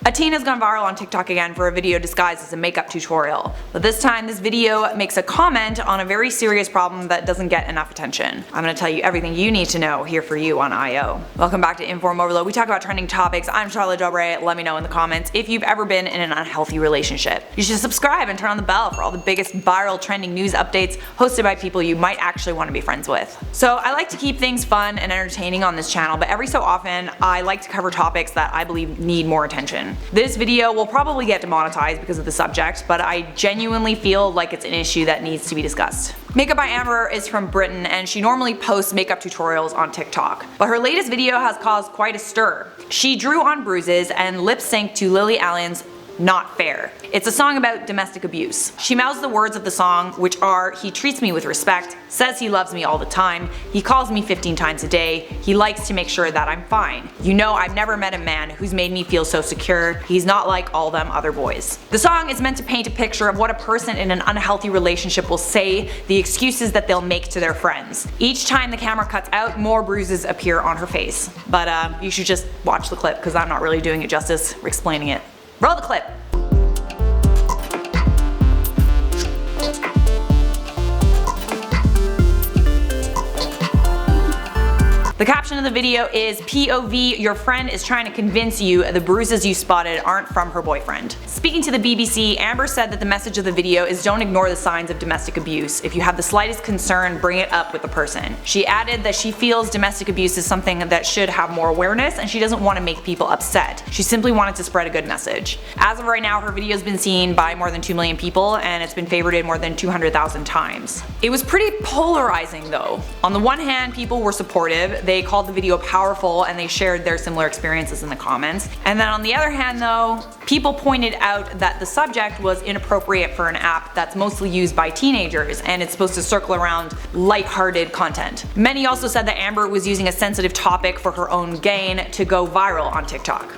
A teen has gone viral on TikTok again for a video disguised as a makeup tutorial, but this time this video makes a comment on a very serious problem that doesn't get enough attention. I'm gonna tell you everything you need to know here for you on IO. Welcome back to InformOverload. We talk about trending topics. I'm Charlotte Dobre. Let me know in the comments if you've ever been in an unhealthy relationship. You should subscribe and turn on the bell for all the biggest viral trending news updates hosted by people you might actually want to be friends with. So I like to keep things fun and entertaining on this channel, but every so often I like to cover topics that I believe need more attention. This video will probably get demonetized because of the subject, but I genuinely feel like it's an issue that needs to be discussed. MakeupByAmber is from Britain and she normally posts makeup tutorials on TikTok, but her latest video has caused quite a stir. She drew on bruises and lip synced to Lily Allen's Not Fair. It's a song about domestic abuse. She mouths the words of the song, which are, "He treats me with respect, says he loves me all the time, he calls me 15 times a day, he likes to make sure that I'm fine. You know, I've never met a man who's made me feel so secure, he's not like all them other boys." The song is meant to paint a picture of what a person in an unhealthy relationship will say, the excuses that they'll make to their friends. Each time the camera cuts out, more bruises appear on her face. But you should just watch the clip because I'm not really doing it justice explaining it. Roll the clip. The caption of the video is POV, your friend is trying to convince you the bruises you spotted aren't from her boyfriend. Speaking to the BBC, Amber said that the message of the video is don't ignore the signs of domestic abuse. If you have the slightest concern, bring it up with the person. She added that she feels domestic abuse is something that should have more awareness and she doesn't want to make people upset. She simply wanted to spread a good message. As of right now, her video has been seen by more than 2 million people and it's been favorited more than 200,000 times. It was pretty polarizing though. On the one hand, people were supportive. They called the video powerful and they shared their similar experiences in the comments. And then on the other hand though, people pointed out that the subject was inappropriate for an app that's mostly used by teenagers and it's supposed to circle around lighthearted content. Many also said that Amber was using a sensitive topic for her own gain to go viral on TikTok.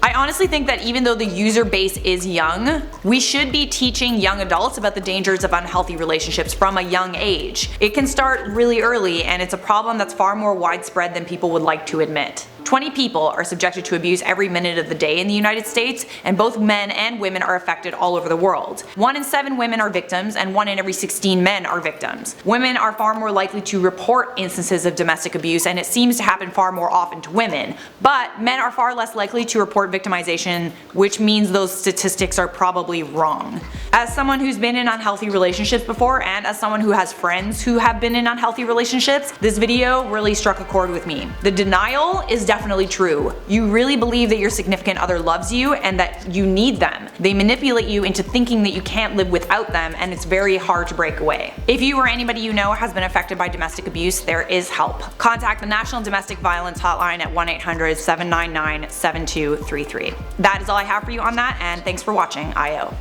I honestly think that even though the user base is young, we should be teaching young adults about the dangers of unhealthy relationships from a young age. It can start really early and it's a problem that's far more widespread than people would like to admit. 20 people are subjected to abuse every minute of the day in the United States, and both men and women are affected all over the world. 1 in 7 women are victims, and 1 in every 16 men are victims. Women are far more likely to report instances of domestic abuse, and it seems to happen far more often to women. But men are far less likely to report victimization, which means those statistics are probably wrong. As someone who's been in unhealthy relationships before, and as someone who has friends who have been in unhealthy relationships, this video really struck a chord with me. The denial is definitely true. You really believe that your significant other loves you and that you need them. They manipulate you into thinking that you can't live without them, and it's very hard to break away. If you or anybody you know has been affected by domestic abuse, there is help. Contact the National Domestic Violence Hotline at 1-800-799-7233. That is all I have for you on that, and thanks for watching IO.